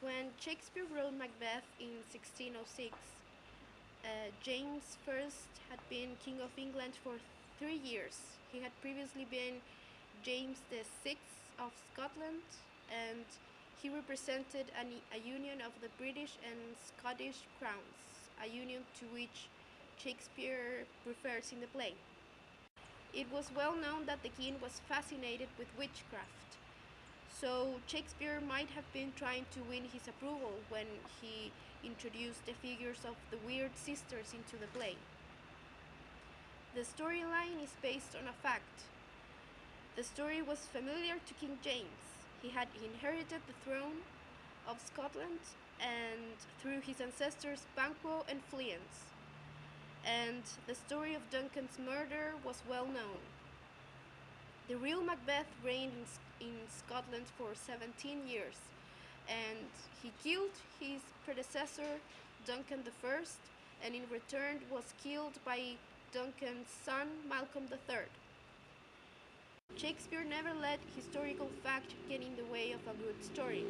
When Shakespeare wrote Macbeth in 1606, James I had been King of England for 3 years. He had previously been James VI of Scotland, and he represented a union of the British and Scottish crowns, a union to which Shakespeare refers in the play. It was well known that the king was fascinated with witchcraft, so Shakespeare might have been trying to win his approval when he introduced the figures of the weird sisters into the play. The storyline is based on a fact. The story was familiar to King James. He had inherited the throne of Scotland and through his ancestors Banquo and Fleance, and the story of Duncan's murder was well known. The real Macbeth reigned in Scotland for 17 years, and he killed his predecessor, Duncan I, and in return was killed by Duncan's son, Malcolm III. Shakespeare never let historical fact get in the way of a good story.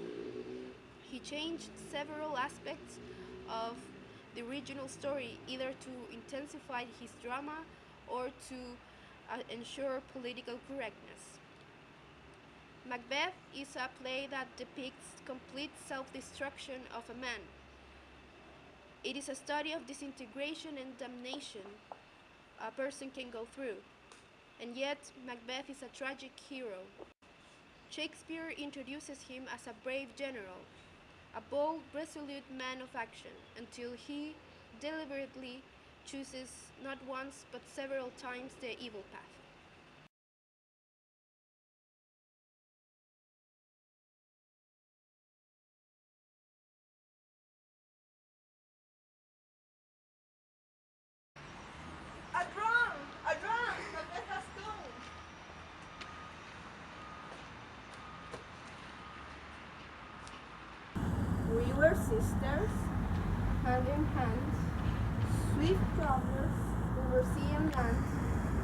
He changed several aspects of the original story, either to intensify his drama or to ensure political correctness. Macbeth is a play that depicts complete self-destruction of a man. It is a study of disintegration and damnation a person can go through, and yet Macbeth is a tragic hero. Shakespeare introduces him as a brave general, a bold, resolute man of action, until he deliberately chooses not once but several times the evil path. A drum! A drum! Macbeth has come! We were sisters, Hand in hand, swift travelers, over sea and land,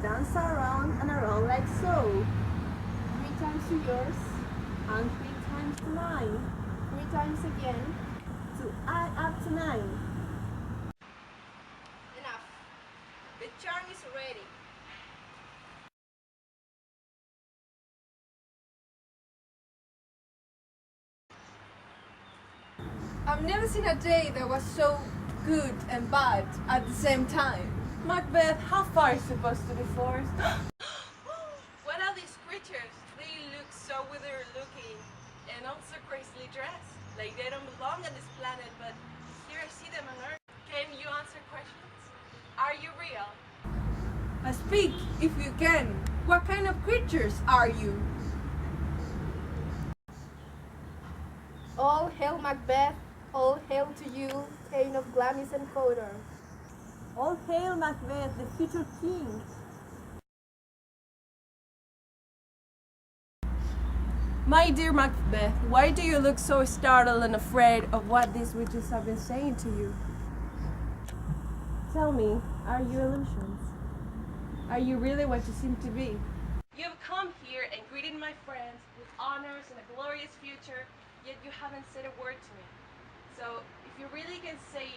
dance around and around like so, 3 times to yours, and 3 times to mine, 3 times again. to add up to 9. Enough. The charm is ready. I've never seen a day that was so good and bad at the same time. Macbeth, how far is supposed to be forced? What are these creatures? They look so withered looking and also crazily dressed. Like they don't belong on this planet, but here I see them on Earth. Can you answer questions? Are you real? Speak, if you can. What kind of creatures are you? All hail Macbeth, all hail to you, Thane of Glamis and Fodor. All hail Macbeth, the future king. My dear Macbeth, why do you look so startled and afraid of what these witches have been saying to you? Tell me, are you illusions? Are you really what you seem to be? You've come here and greeted my friends with honors and a glorious future, yet you haven't said a word to me. So, if you really can say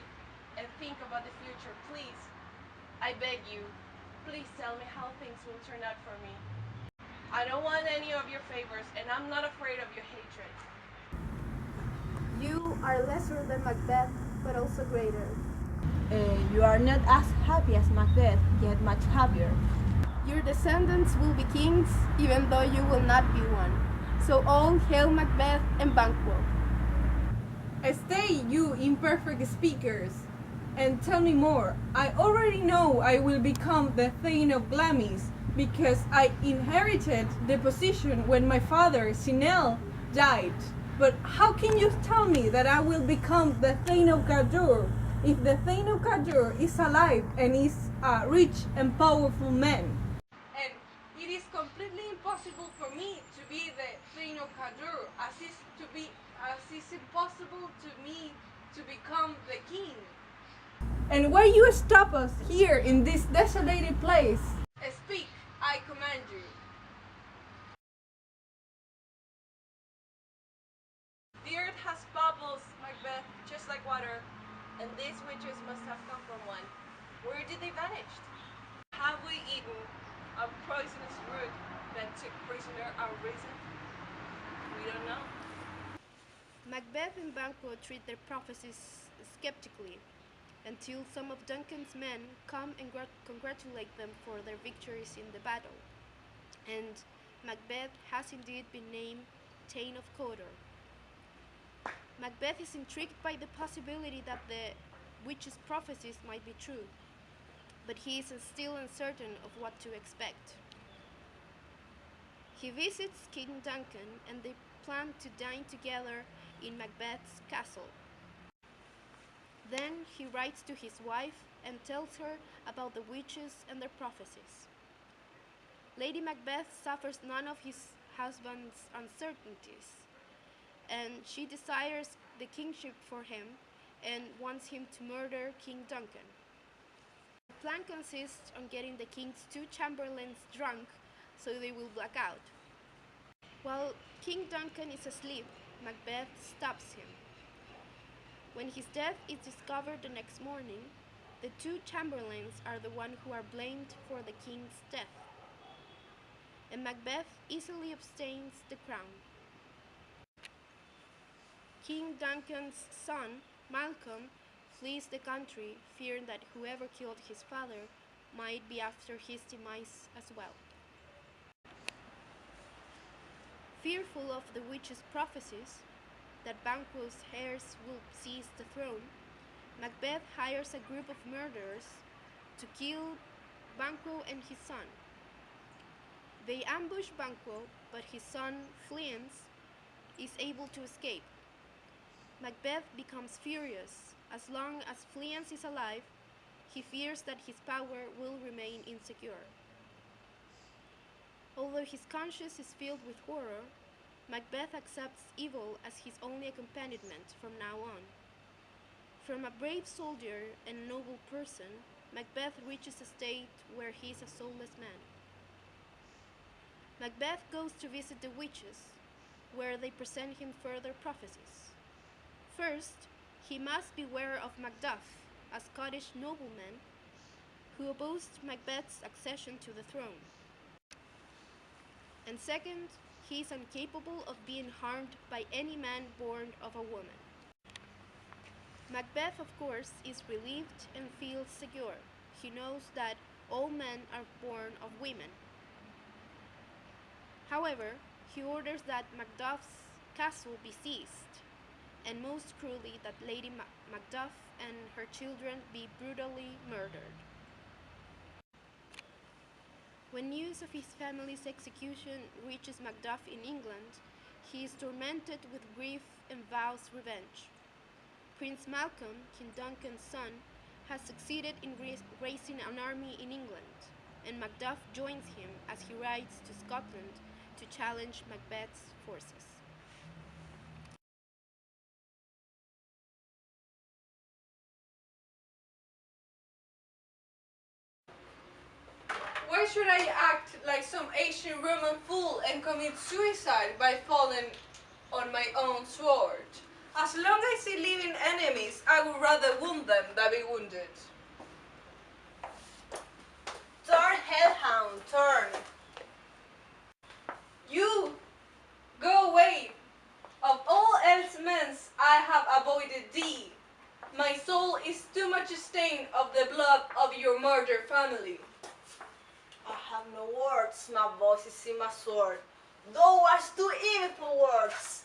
and think about the future, please, I beg you, please tell me how things will turn out for me. I don't want any of your favors, and I'm not afraid of your hatred. You are lesser than Macbeth, but also greater. You are not as happy as Macbeth, yet much happier. Your descendants will be kings, even though you will not be one. So all hail Macbeth and Banquo. Stay, you imperfect speakers, and tell me more. I already know I will become the Thane of Glamis because I inherited the position when my father, Sinel, died. But how can you tell me that I will become the Thane of Gardure if the Thane of Gardure is alive and is a rich and powerful man? And it is completely impossible for me to be the Thane of Gardure, as is impossible to me to become the king. And why you stop us here in this desolated place? Speak, I command you. The earth has bubbles Macbeth, just like water, and these witches must have come from one. Where did they vanish? Have we eaten a poisonous root that took prisoner our reason? We don't know. Macbeth and Banquo treat their prophecies skeptically until some of Duncan's men come and congratulate them for their victories in the battle. And Macbeth has indeed been named Thane of Cawdor. Macbeth is intrigued by the possibility that the witch's prophecies might be true, but he is still uncertain of what to expect. He visits King Duncan and they plan to dine together in Macbeth's castle. Then he writes to his wife and tells her about the witches and their prophecies. Lady Macbeth suffers none of his husband's uncertainties, and she desires the kingship for him and wants him to murder King Duncan. The plan consists on getting the king's two chamberlains drunk so they will black out. While King Duncan is asleep, Macbeth stabs him. When his death is discovered the next morning, the two chamberlains are the ones who are blamed for the king's death, and Macbeth easily obtains the crown. King Duncan's son, Malcolm, flees the country, fearing that whoever killed his father might be after his demise as well. Fearful of the witch's prophecies, that Banquo's heirs will seize the throne, Macbeth hires a group of murderers to kill Banquo and his son. They ambush Banquo, but his son, Fleance, is able to escape. Macbeth becomes furious. As long as Fleance is alive, he fears that his power will remain insecure. Although his conscience is filled with horror, Macbeth accepts evil as his only accompaniment from now on. From a brave soldier and a noble person, Macbeth reaches a state where he is a soulless man. Macbeth goes to visit the witches, where they present him further prophecies. First, he must beware of Macduff, a Scottish nobleman who opposed Macbeth's accession to the throne. And second, he is incapable of being harmed by any man born of a woman. Macbeth, of course, is relieved and feels secure. He knows that all men are born of women. However, he orders that Macduff's castle be seized, and most cruelly that Lady Macduff and her children be brutally murdered. When news of his family's execution reaches Macduff in England, he is tormented with grief and vows revenge. Prince Malcolm, King Duncan's son, has succeeded in raising an army in England, and Macduff joins him as he rides to Scotland to challenge Macbeth's forces. Why should I act like some ancient Roman fool and commit suicide by falling on my own sword? As long as I see living enemies, I would rather wound them than be wounded. Turn, hellhound, turn! You, go away! Of all else men's, I have avoided thee. My soul is too much stained of the blood of your murdered family. I have no words, my voice is in my sword. Thou art too evil for words.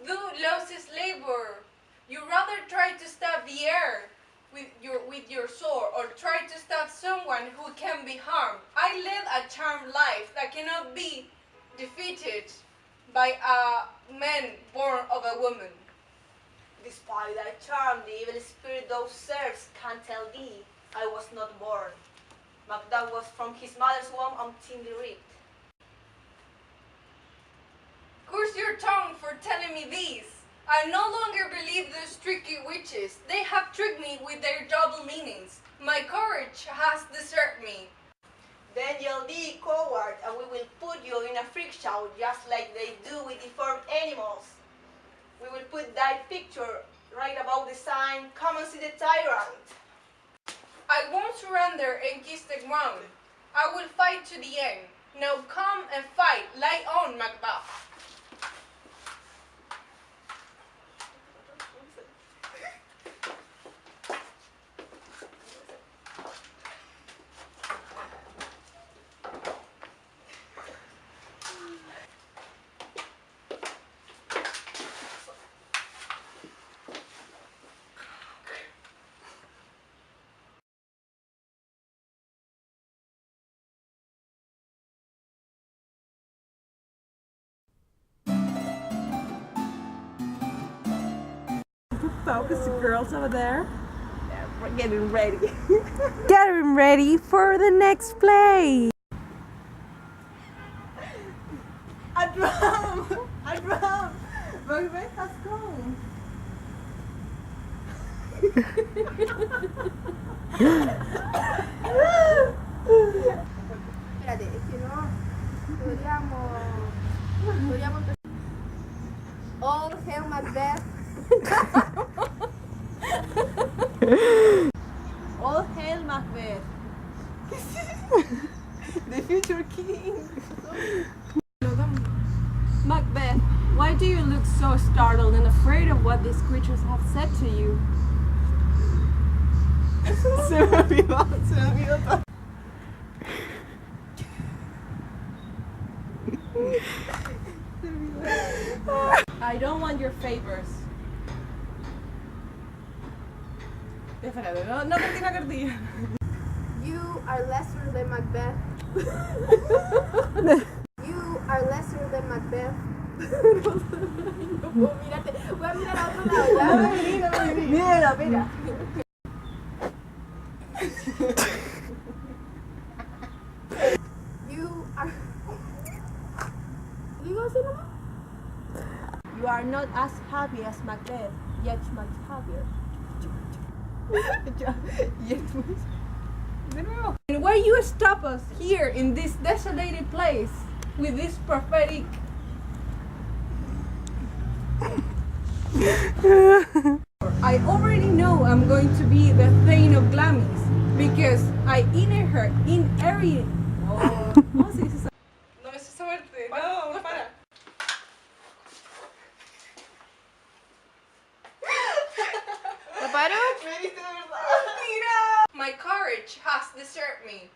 Thou losest labor. You rather try to stab the air with your sword or try to stab someone who can be harmed. I led a charmed life that cannot be defeated by a man born of a woman. Despite thy charm, the evil spirit thou serves can tell thee I was not born. Macduff was from his mother's womb untimely ripped. Curse your tongue for telling me this. I no longer believe those tricky witches. They have tricked me with their double meanings. My courage has deserted me. Then you'll be a coward and we will put you in a freak show just like they do with deformed animals. We will put that picture right above the sign, "Come and see the tyrant." I won't surrender and kiss the ground. I will fight to the end. Now come and fight. Lie on, Macbeth. Focus the girls over there. We're getting ready. Getting ready for the next play. A drum! A drum! Macbeth has come. Espérate, es que no. Podríamos empezar. All hail Macbeth. All hail Macbeth. The future king. Macbeth, why do you look so startled and afraid of what these creatures have said to you? Se me olvidó todo. I don't want your favors. Espérate, no cortina cartilla. You are lesser than Macbeth. You are lesser than Macbeth. No puedo mirarte. Voy a mirar a otro lado, ¿ya? Mira, mira. You are... ¿Digo así nomás? You are not as happy as Macbeth, yet much happier. De nuevo. And why you stop us here in this desolated place with this prophetic... I already know I'm going to be the Thane of Glamis because I inherited. Oh, ¿cómo se dice eso? No me hace suerte. No, para. ¿Lo paro? My courage has deserted me.